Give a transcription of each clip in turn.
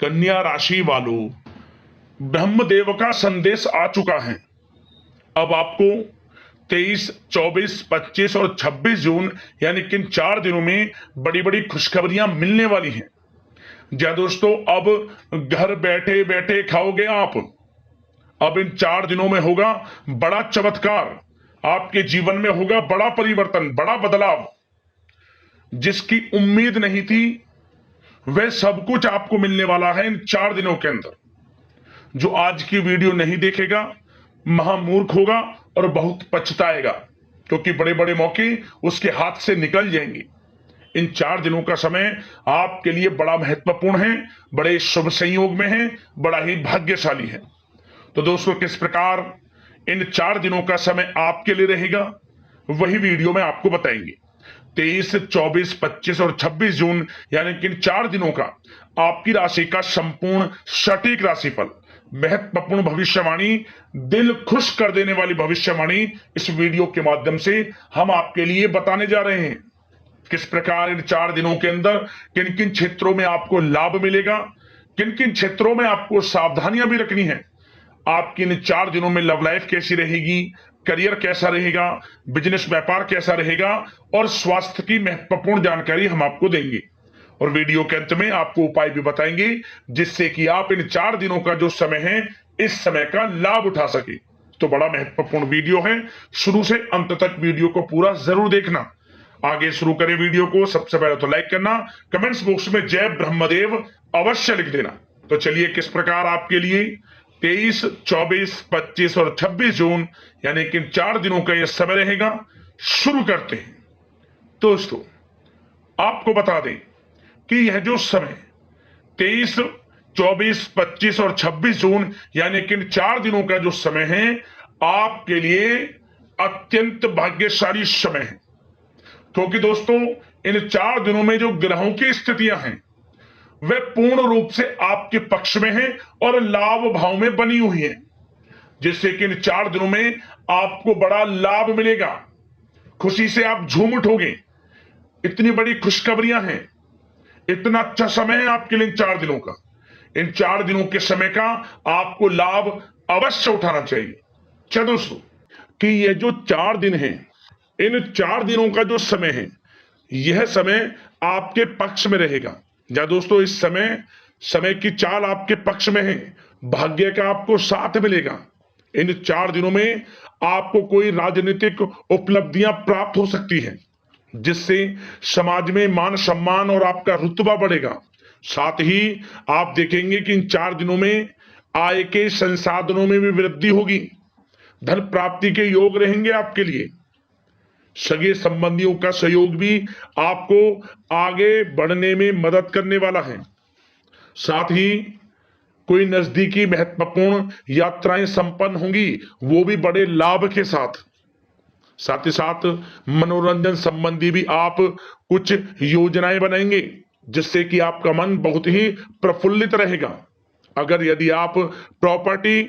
कन्या राशि वालों, ब्रह्मदेव का संदेश आ चुका है। अब आपको 23, 24, 25 और 26 जून यानी कि इन 4 दिनों में बड़ी बड़ी खुशखबरियां मिलने वाली हैं। जी दोस्तों, अब घर बैठे बैठे खाओगे आप। अब इन 4 दिनों में होगा बड़ा चमत्कार, आपके जीवन में होगा बड़ा परिवर्तन, बड़ा बदलाव। जिसकी उम्मीद नहीं थी वह सब कुछ आपको मिलने वाला है इन 4 दिनों के अंदर। जो आज की वीडियो नहीं देखेगा महामूर्ख होगा और बहुत पछताएगा, क्योंकि बड़े बड़े मौके उसके हाथ से निकल जाएंगे। इन 4 दिनों का समय आपके लिए बड़ा महत्वपूर्ण है, बड़े शुभ संयोग में है, बड़ा ही भाग्यशाली है। तो दोस्तों, किस प्रकार इन 4 दिनों का समय आपके लिए रहेगा वही वीडियो में आपको बताएंगे। 23, 24, 25 और 26 जून यानी कि इन 4 दिनों का आपकी राशि का संपूर्ण सटीक राशिफल, महत्वपूर्ण भविष्यवाणी, दिल खुश कर देने वाली भविष्यवाणी इस वीडियो के माध्यम से हम आपके लिए बताने जा रहे हैं। किस प्रकार इन 4 दिनों के अंदर किन किन क्षेत्रों में आपको लाभ मिलेगा, किन किन क्षेत्रों में आपको सावधानियां भी रखनी है। आपकी इन 4 दिनों में लव लाइफ कैसी रहेगी, करियर कैसा रहेगा, बिजनेस व्यापार कैसा रहेगा और स्वास्थ्य की महत्वपूर्ण जानकारी हम आपको देंगे। और वीडियो के अंत में आपको उपाय भी बताएंगे जिससे कि आप इन 4 दिनों का जो समय है इस समय का लाभ उठा सके। तो बड़ा महत्वपूर्ण वीडियो है, शुरू से अंत तक वीडियो को पूरा जरूर देखना। आगे शुरू करें वीडियो को। सबसे पहले तो लाइक करना, कमेंट्स बॉक्स में जय ब्रह्मदेव अवश्य लिख देना। तो चलिए, किस प्रकार आपके लिए 23, 24, 25 और 26 जून यानी कि 4 दिनों का यह समय रहेगा, शुरू करते हैं। दोस्तों, आपको बता दें कि यह जो समय 23, 24, 25 और 26 जून यानी कि इन 4 दिनों का जो समय है आपके लिए अत्यंत भाग्यशाली समय है। क्योंकि दोस्तों, इन 4 दिनों में जो ग्रहों की स्थितियां हैं वह पूर्ण रूप से आपके पक्ष में है और लाभ भाव में बनी हुई है, जिससे कि इन 4 दिनों में आपको बड़ा लाभ मिलेगा। खुशी से आप झूम उठोगे। इतनी बड़ी खुशखबरियां हैं, इतना अच्छा समय है आपके लिए इन 4 दिनों का। इन 4 दिनों के समय का आपको लाभ अवश्य उठाना चाहिए। क्या दोस्तों, कि यह जो 4 दिन हैं, इन 4 दिनों का जो समय है यह समय आपके पक्ष में रहेगा। या दोस्तों, इस समय की चाल आपके पक्ष में है, भाग्य का आपको साथ मिलेगा। इन 4 दिनों में आपको कोई राजनीतिक उपलब्धियां प्राप्त हो सकती हैं, जिससे समाज में मान सम्मान और आपका रुतबा बढ़ेगा। साथ ही आप देखेंगे कि इन 4 दिनों में आय के संसाधनों में भी वृद्धि होगी, धन प्राप्ति के योग रहेंगे आपके लिए। सगे संबंधियों का सहयोग भी आपको आगे बढ़ने में मदद करने वाला है। साथ ही कोई नजदीकी महत्वपूर्ण यात्राएं संपन्न होंगी, वो भी बड़े लाभ के साथ। साथ ही साथ मनोरंजन संबंधी भी आप कुछ योजनाएं बनाएंगे, जिससे कि आपका मन बहुत ही प्रफुल्लित रहेगा। अगर यदि आप प्रॉपर्टी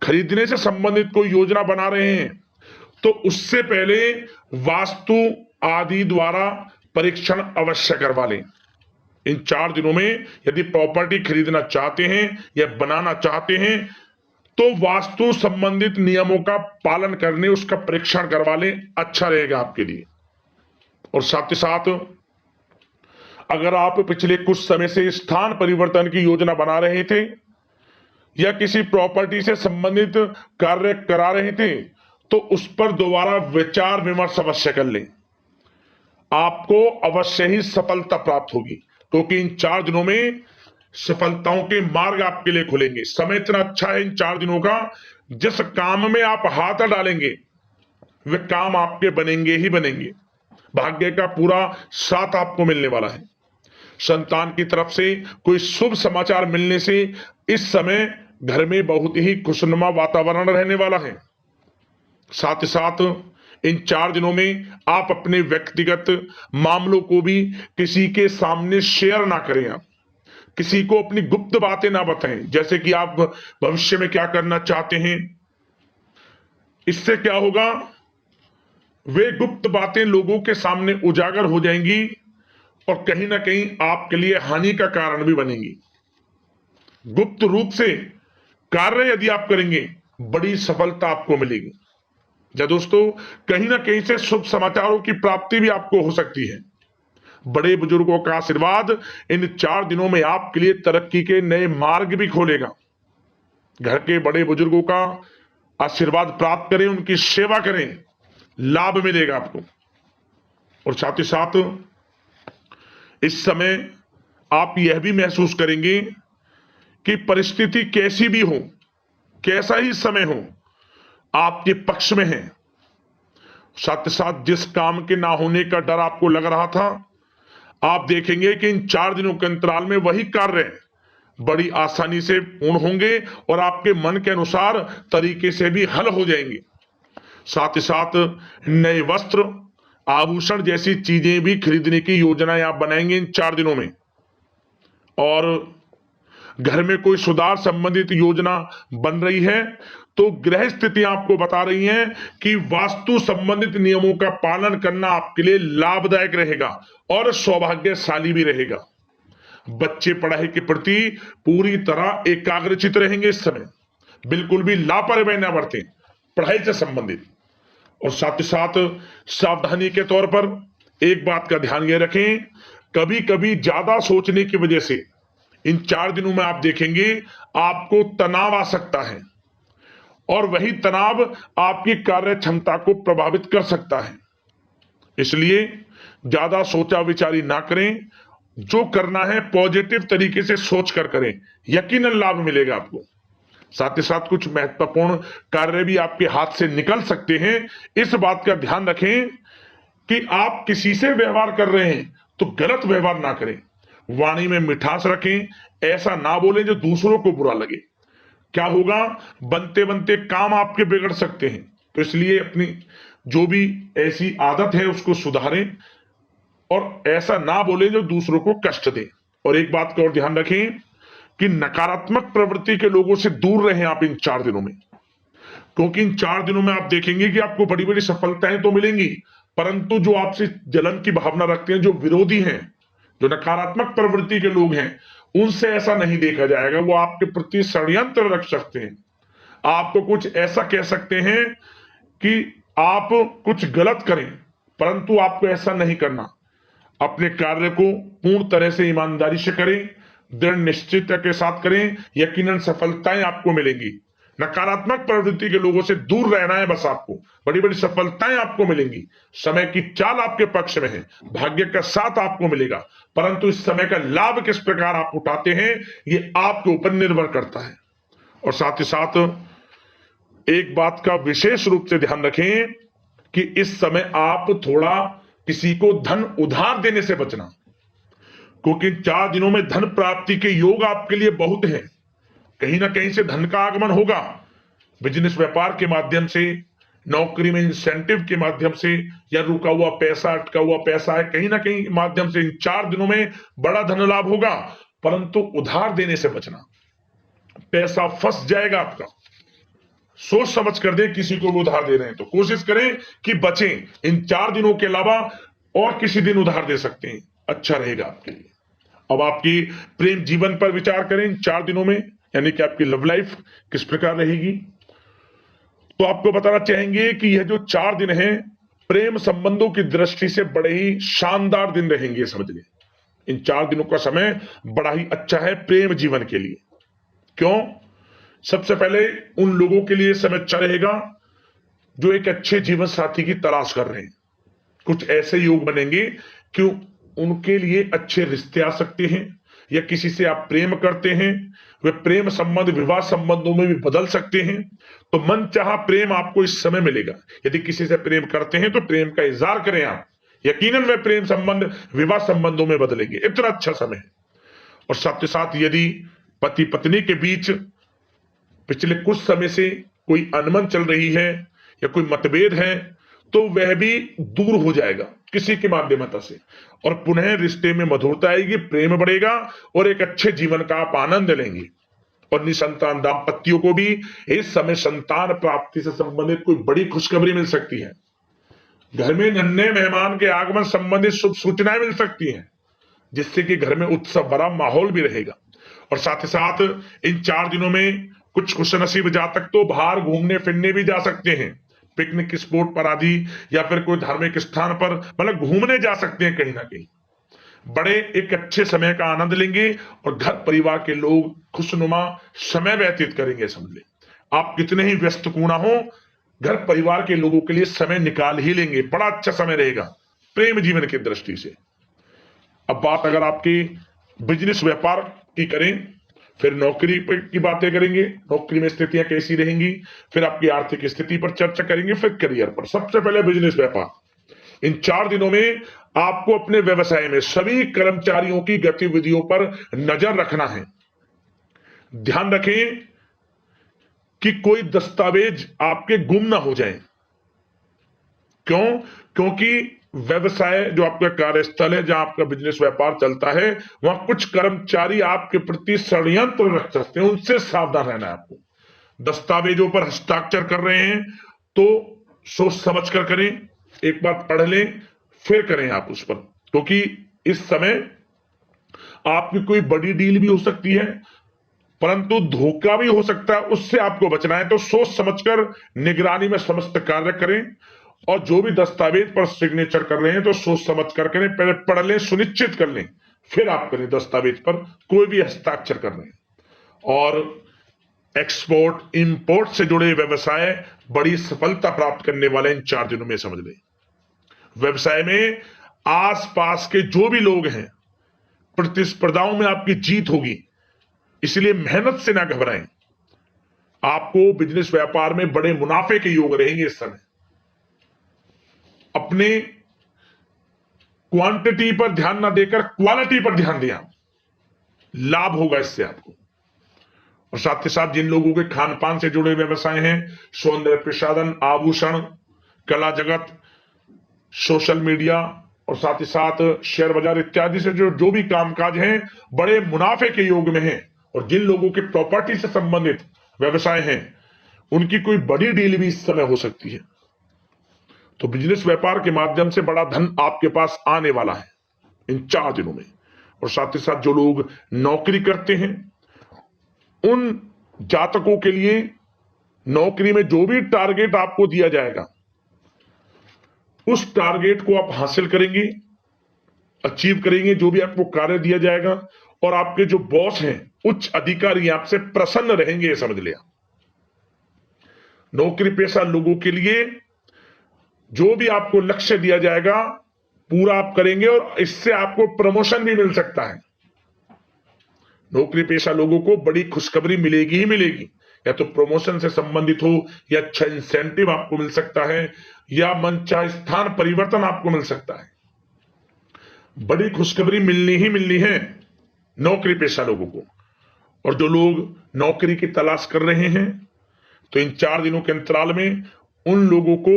खरीदने से संबंधित कोई योजना बना रहे हैं तो उससे पहले वास्तु आदि द्वारा परीक्षण अवश्य करवा लें। इन 4 दिनों में यदि प्रॉपर्टी खरीदना चाहते हैं या बनाना चाहते हैं तो वास्तु संबंधित नियमों का पालन करने उसका परीक्षण करवा लें, अच्छा रहेगा आपके लिए। और साथ ही साथ अगर आप पिछले कुछ समय से स्थान परिवर्तन की योजना बना रहे थे या किसी प्रॉपर्टी से संबंधित कार्य करा रहे थे तो उस पर दोबारा विचार विमर्श अवश्य कर लें, आपको अवश्य ही सफलता प्राप्त होगी। क्योंकि इन 4 दिनों में सफलताओं के मार्ग आपके लिए खुलेंगे। समय इतना अच्छा है इन 4 दिनों का, जिस काम में आप हाथ डालेंगे वे काम आपके बनेंगे ही बनेंगे। भाग्य का पूरा साथ आपको मिलने वाला है। संतान की तरफ से कोई शुभ समाचार मिलने से इस समय घर में बहुत ही खुशनुमा वातावरण रहने वाला है। साथ ही साथ इन 4 दिनों में आप अपने व्यक्तिगत मामलों को भी किसी के सामने शेयर ना करें। आप किसी को अपनी गुप्त बातें ना बताएं, जैसे कि आप भविष्य में क्या करना चाहते हैं। इससे क्या होगा, वे गुप्त बातें लोगों के सामने उजागर हो जाएंगी और कहीं ना कहीं आपके लिए हानि का कारण भी बनेंगी। गुप्त रूप से कार्य यदि आप करेंगे, बड़ी सफलता आपको मिलेगी। या दोस्तों, कहीं ना कहीं से शुभ समाचारों की प्राप्ति भी आपको हो सकती है। बड़े बुजुर्गों का आशीर्वाद इन 4 दिनों में आपके लिए तरक्की के नए मार्ग भी खोलेगा। घर के बड़े बुजुर्गों का आशीर्वाद प्राप्त करें, उनकी सेवा करें, लाभ मिलेगा आपको। और साथ ही साथ इस समय आप यह भी महसूस करेंगे कि परिस्थिति कैसी भी हो, कैसा ही समय हो, आपके पक्ष में है। साथ ही साथ जिस काम के ना होने का डर आपको लग रहा था, आप देखेंगे कि इन 4 दिनों के अंतराल में वही कार्य बड़ी आसानी से पूर्ण होंगे और आपके मन के अनुसार तरीके से भी हल हो जाएंगे। साथ ही साथ नए वस्त्र, आभूषण जैसी चीजें भी खरीदने की योजनाएं आप बनाएंगे इन 4 दिनों में। और घर में कोई सुधार संबंधित योजना बन रही है तो ग्रह स्थितियां आपको बता रही हैं कि वास्तु संबंधित नियमों का पालन करना आपके लिए लाभदायक रहेगा और सौभाग्यशाली भी रहेगा। बच्चे पढ़ाई के प्रति पूरी तरह एकाग्रचित रहेंगे इस समय, बिल्कुल भी लापरवाही न बरतें पढ़ाई से संबंधित। और साथ ही साथ सावधानी के तौर पर एक बात का ध्यान ये रखें, कभी कभी ज्यादा सोचने की वजह से इन 4 दिनों में आप देखेंगे आपको तनाव आ सकता है और वही तनाव आपकी कार्य क्षमता को प्रभावित कर सकता है। इसलिए ज्यादा सोचा विचारी ना करें, जो करना है पॉजिटिव तरीके से सोच कर करें, यकीनन लाभ मिलेगा आपको। साथ ही साथ कुछ महत्वपूर्ण कार्य भी आपके हाथ से निकल सकते हैं। इस बात का ध्यान रखें कि आप किसी से व्यवहार कर रहे हैं तो गलत व्यवहार ना करें, वाणी में मिठास रखें, ऐसा ना बोलें जो दूसरों को बुरा लगे। क्या होगा, बनते बनते काम आपके बिगड़ सकते हैं। तो इसलिए अपनी जो भी ऐसी आदत है उसको सुधारें और ऐसा ना बोलें जो दूसरों को कष्ट दे। और एक बात का और ध्यान रखें कि नकारात्मक प्रवृत्ति के लोगों से दूर रहें आप इन 4 दिनों में, क्योंकि इन 4 दिनों में आप देखेंगे कि आपको बड़ी बड़ी सफलताएं तो मिलेंगी, परंतु जो आपसे जलन की भावना रखते हैं, जो विरोधी हैं, जो नकारात्मक प्रवृत्ति के लोग हैं, उनसे ऐसा नहीं देखा जाएगा। वो आपके प्रति षड्यंत्र रख सकते हैं, आपको कुछ ऐसा कह सकते हैं कि आप कुछ गलत करें, परंतु आपको ऐसा नहीं करना। अपने कार्य को पूर्ण तरह से ईमानदारी से करें, दृढ़ निश्चितता के साथ करें, यकीनन सफलताएं आपको मिलेंगी। नकारात्मक प्रवृत्ति के लोगों से दूर रहना है बस, आपको बड़ी बड़ी सफलताएं आपको मिलेंगी। समय की चाल आपके पक्ष में है, भाग्य का साथ आपको मिलेगा, परंतु इस समय का लाभ किस प्रकार आप उठाते हैं ये आपके ऊपर निर्भर करता है। और साथ ही साथ एक बात का विशेष रूप से ध्यान रखें कि इस समय आप थोड़ा किसी को धन उधार देने से बचना, क्योंकि 4 दिनों में धन प्राप्ति के योग आपके लिए बहुत हैं। कहीं ना कहीं से धन का आगमन होगा, बिजनेस व्यापार के माध्यम से, नौकरी में इंसेंटिव के माध्यम से, या रुका हुआ पैसा, अटका हुआ पैसा है, कहीं ना कहीं माध्यम से इन 4 दिनों में बड़ा धन लाभ होगा। परंतु उधार देने से बचना, पैसा फंस जाएगा आपका। सोच समझ कर दें, किसी को भी उधार दे रहे हैं तो कोशिश करें कि बचें। इन 4 दिनों के अलावा और किसी दिन उधार दे सकते हैं, अच्छा रहेगा आपके लिए। अब आपकी प्रेम जीवन पर विचार करें इन 4 दिनों में, यानी कि आपकी लव लाइफ किस प्रकार रहेगी। तो आपको बताना चाहेंगे कि यह जो 4 दिन हैं प्रेम संबंधों की दृष्टि से बड़े ही शानदार दिन रहेंगे, समझिए। इन 4 दिनों का समय बड़ा ही अच्छा है प्रेम जीवन के लिए। क्यों? सबसे पहले उन लोगों के लिए समय अच्छा रहेगा जो एक अच्छे जीवन साथी की तलाश कर रहे हैं। कुछ ऐसे योग बनेंगे कि उनके लिए अच्छे रिश्ते आ सकते हैं, या किसी से आप प्रेम करते हैं, वे प्रेम संबंध विवाह संबंधों में भी बदल सकते हैं। तो मन चाहा प्रेम आपको इस समय मिलेगा। यदि किसी से प्रेम करते हैं तो प्रेम का इजहार करें आप, यकीनन वे प्रेम संबंध विवाह संबंधों में बदलेंगे। इतना अच्छा समय है। और साथ ही साथ यदि पति पत्नी के बीच पिछले कुछ समय से कोई अनबन चल रही है या कोई मतभेद है तो वह भी दूर हो जाएगा किसी के माध्यमता से, और पुनः रिश्ते में मधुरता आएगी, प्रेम बढ़ेगा और एक अच्छे जीवन का आप आनंद लेंगे। और निसंतान दाम्पत्यों को भी इस समय संतान प्राप्ति से संबंधित कोई बड़ी खुशखबरी मिल सकती है। घर में नन्हे मेहमान के आगमन संबंधित शुभ सूचनाएं मिल सकती हैं, जिससे कि घर में उत्सव भरा माहौल भी रहेगा। और साथ ही साथ इन 4 दिनों में कुछ खुशनसीब जातक तो बाहर घूमने फिरने भी जा सकते हैं, पिकनिक स्पॉट पर आदि, या फिर कोई धार्मिक स्थान पर मतलब घूमने जा सकते हैं कहीं ना कहीं। बड़े एक अच्छे समय का आनंद लेंगे और घर परिवार के लोग खुशनुमा समय व्यतीत करेंगे। समझ ले, आप कितने ही व्यस्त क्यों ना हो, घर परिवार के लोगों के लिए समय निकाल ही लेंगे। बड़ा अच्छा समय रहेगा प्रेम जीवन की दृष्टि से। अब बात अगर आपकी बिजनेस व्यापार की करें, फिर नौकरी की बातें करेंगे, नौकरी में स्थितियां कैसी रहेंगी, फिर आपकी आर्थिक स्थिति पर चर्चा करेंगे, फिर करियर पर। सबसे पहले बिजनेस व्यापार। इन 4 दिनों में आपको अपने व्यवसाय में सभी कर्मचारियों की गतिविधियों पर नजर रखना है। ध्यान रखें कि कोई दस्तावेज आपके गुम ना हो जाए। क्यों? क्योंकि व्यवसाय जो आपका कार्यस्थल है, जहां आपका बिजनेस व्यापार चलता है, वहां कुछ कर्मचारी आपके प्रति षड्यंत्र रख सकते हैं, उनसे सावधान रहना है आपको। दस्तावेजों पर हस्ताक्षर कर रहे हैं तो सोच समझ कर करें, एक बार पढ़ लें फिर करें आप उस पर, क्योंकि इस समय आपकी कोई बड़ी डील भी हो सकती है, परंतु धोखा भी हो सकता है, उससे आपको बचना है। तो सोच समझकर निगरानी में समस्त कार्य करें, और जो भी दस्तावेज पर सिग्नेचर कर रहे हैं तो सोच समझ कर करें, पहले पढ़ लें, सुनिश्चित कर लें, फिर आप करें दस्तावेज पर कोई भी हस्ताक्षर कर रहे हैं। और एक्सपोर्ट इंपोर्ट से जुड़े व्यवसाय बड़ी सफलता प्राप्त करने वाले इन 4 दिनों में। समझ लें, व्यवसाय में आसपास के जो भी लोग हैं, प्रतिस्पर्धाओं में आपकी जीत होगी, इसलिए मेहनत से ना घबराएं। आपको बिजनेस व्यापार में बड़े मुनाफे के योग रहेंगे इस समय। अपने क्वांटिटी पर ध्यान ना देकर क्वालिटी पर ध्यान दिया, लाभ होगा इससे आपको। और साथ ही साथ जिन लोगों के खान पान से जुड़े व्यवसाय हैं, सौंदर्य प्रसाधन, आभूषण, कला जगत, सोशल मीडिया और साथ ही साथ शेयर बाजार इत्यादि से जो भी कामकाज हैं, बड़े मुनाफे के योग में हैं। और जिन लोगों के प्रॉपर्टी से संबंधित व्यवसाय हैं, उनकी कोई बड़ी डील भी इस समय हो सकती है। तो बिजनेस व्यापार के माध्यम से बड़ा धन आपके पास आने वाला है इन 4 दिनों में। और साथ ही साथ जो लोग नौकरी करते हैं, उन जातकों के लिए नौकरी में जो भी टारगेट आपको दिया जाएगा, उस टारगेट को आप हासिल करेंगे, अचीव करेंगे, जो भी आपको कार्य दिया जाएगा। और आपके जो बॉस हैं, उच्च अधिकारी, आपसे प्रसन्न रहेंगे, ये समझ लिया। नौकरी पेशा लोगों के लिए जो भी आपको लक्ष्य दिया जाएगा, पूरा आप करेंगे और इससे आपको प्रमोशन भी मिल सकता है। नौकरी पेशा लोगों को बड़ी खुशखबरी मिलेगी ही मिलेगी, या तो प्रमोशन से संबंधित हो, या अच्छा इंसेंटिव आपको मिल सकता है, या मनचाहे स्थान परिवर्तन आपको मिल सकता है। बड़ी खुशखबरी मिलनी ही मिलनी है नौकरी पेशा लोगों को। और जो लोग नौकरी की तलाश कर रहे हैं, तो इन 4 दिनों के अंतराल में उन लोगों को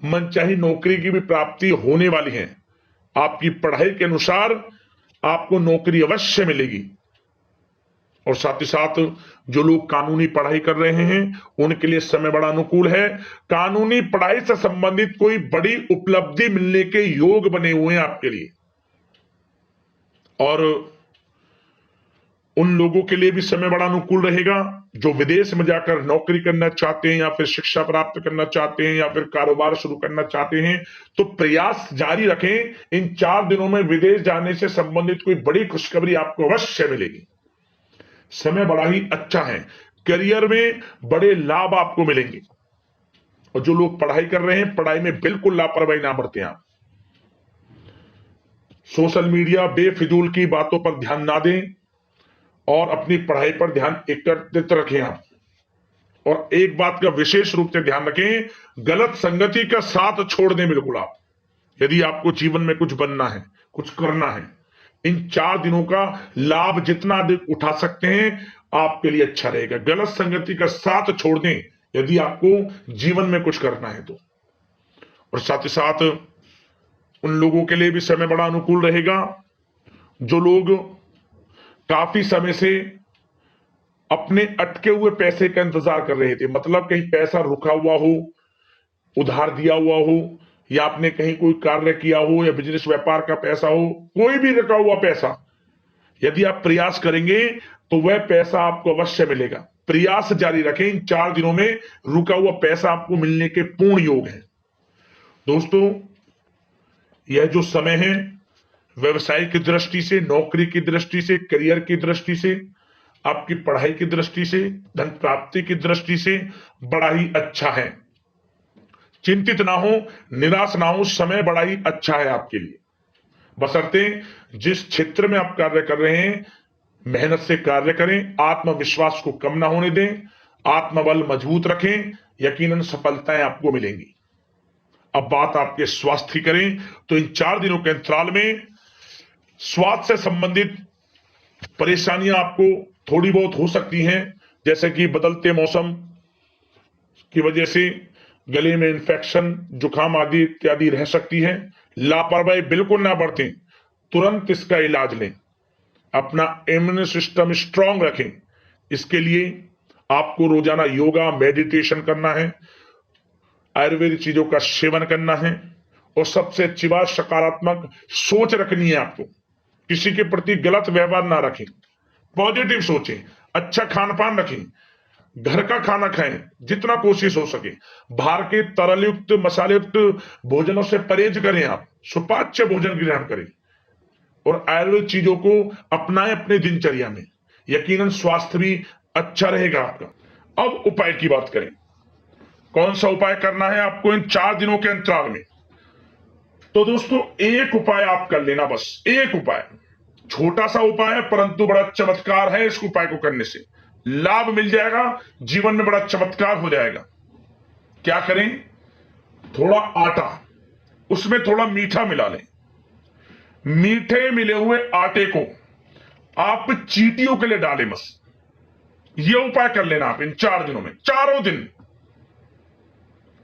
मनचाही नौकरी की भी प्राप्ति होने वाली है। आपकी पढ़ाई के अनुसार आपको नौकरी अवश्य मिलेगी। और साथ ही साथ जो लोग कानूनी पढ़ाई कर रहे हैं, उनके लिए समय बड़ा अनुकूल है। कानूनी पढ़ाई से संबंधित कोई बड़ी उपलब्धि मिलने के योग बने हुए हैं आपके लिए। और उन लोगों के लिए भी समय बड़ा अनुकूल रहेगा जो विदेश में जाकर नौकरी करना चाहते हैं, या फिर शिक्षा प्राप्त करना चाहते हैं, या फिर कारोबार शुरू करना चाहते हैं। तो प्रयास जारी रखें। इन 4 दिनों में विदेश जाने से संबंधित कोई बड़ी खुशखबरी आपको अवश्य मिलेगी। समय बड़ा ही अच्छा है, करियर में बड़े लाभ आपको मिलेंगे। और जो लोग पढ़ाई कर रहे हैं, पढ़ाई में बिल्कुल लापरवाही ना बरतें आप। सोशल मीडिया बेफिजूल की बातों पर ध्यान ना दें और अपनी पढ़ाई पर ध्यान एकत्रित रखें आप। और एक बात का विशेष रूप से ध्यान रखें, गलत संगति का साथ छोड़ दें बिल्कुल आप, यदि आपको जीवन में कुछ बनना है, कुछ करना है। इन 4 दिनों का लाभ जितना अधिक उठा सकते हैं, आपके लिए अच्छा रहेगा। गलत संगति का साथ छोड़ दें यदि आपको जीवन में कुछ करना है तो। और साथ ही साथ उन लोगों के लिए भी समय बड़ा अनुकूल रहेगा जो लोग काफी समय से अपने अटके हुए पैसे का इंतजार कर रहे थे। मतलब कहीं पैसा रुका हुआ हो, उधार दिया हुआ हो, या आपने कहीं कोई कार्य किया हो, या बिजनेस व्यापार का पैसा हो, कोई भी रुका हुआ पैसा, यदि आप प्रयास करेंगे तो वह पैसा आपको अवश्य मिलेगा। प्रयास जारी रखें, इन 4 दिनों में रुका हुआ पैसा आपको मिलने के पूर्ण योग है। दोस्तों, यह जो समय है व्यवसाय की दृष्टि से, नौकरी की दृष्टि से, करियर की दृष्टि से, आपकी पढ़ाई की दृष्टि से, धन प्राप्ति की दृष्टि से बड़ा ही अच्छा है। चिंतित ना हो, निराश ना हो, समय बड़ा ही अच्छा है आपके लिए। बशर्ते जिस क्षेत्र में आप कार्य कर रहे हैं मेहनत से कार्य करें, आत्मविश्वास को कम ना होने दें, आत्मबल मजबूत रखें, यकीनन सफलताएं आपको मिलेंगी। अब बात आपके स्वास्थ्य की करें तो इन 4 दिनों के अंतराल में स्वास्थ्य से संबंधित परेशानियां आपको थोड़ी बहुत हो सकती हैं, जैसे कि बदलते मौसम की वजह से गले में इंफेक्शन, जुकाम आदि इत्यादि रह सकती है। लापरवाही बिल्कुल ना बरतें, तुरंत इसका इलाज लें, अपना इम्यून सिस्टम स्ट्रांग रखें। इसके लिए आपको रोजाना योगा, मेडिटेशन करना है, आयुर्वेदिक चीजों का सेवन करना है, और सबसे अच्छी बात सकारात्मक सोच रखनी है आपको। किसी के प्रति गलत व्यवहार ना रखें, पॉजिटिव सोचें, अच्छा खान पान रखें, घर का खाना खाएं जितना कोशिश हो सके, बाहर के तरल युक्त मसाले युक्त भोजनों से परहेज करें, आप सुपाच्य भोजन ग्रहण करें और आयुर्वेद चीजों को अपनाएं अपने दिनचर्या में, यकीनन स्वास्थ्य भी अच्छा रहेगा आपका। अब उपाय की बात करें, कौन सा उपाय करना है आपको इन 4 दिनों के अंतराल में? तो दोस्तों, एक उपाय आप कर लेना, बस एक उपाय, छोटा सा उपाय है परंतु बड़ा चमत्कार है। इस उपाय को करने से लाभ मिल जाएगा, जीवन में बड़ा चमत्कार हो जाएगा। क्या करें? थोड़ा आटा, उसमें थोड़ा मीठा मिला लें। मीठे मिले हुए आटे को आप चींटियों के लिए डालें, बस ये उपाय कर लेना आप इन 4 दिनों में। चारों दिन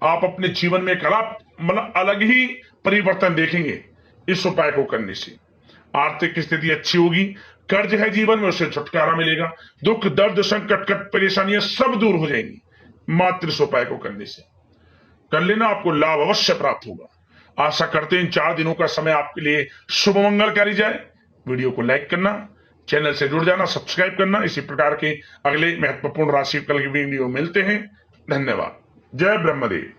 आप अपने जीवन में एक अलग ही परिवर्तन देखेंगे इस उपाय को करने से। आर्थिक स्थिति अच्छी होगी, कर्ज है जीवन में उससे छुटकारा मिलेगा, दुख दर्द संकट परेशानियां सब दूर हो जाएंगी मात्र इस उपाय को करने से। कर लेना, आपको लाभ अवश्य प्राप्त होगा। आशा करते हैं इन 4 दिनों का समय आपके लिए शुभ मंगलकारी जाए। वीडियो को लाइक करना, चैनल से जुड़ जाना, सब्सक्राइब करना। इसी प्रकार के अगले महत्वपूर्ण राशिफल की वीडियो मिलते हैं। धन्यवाद। जय ब्रह्मदेव।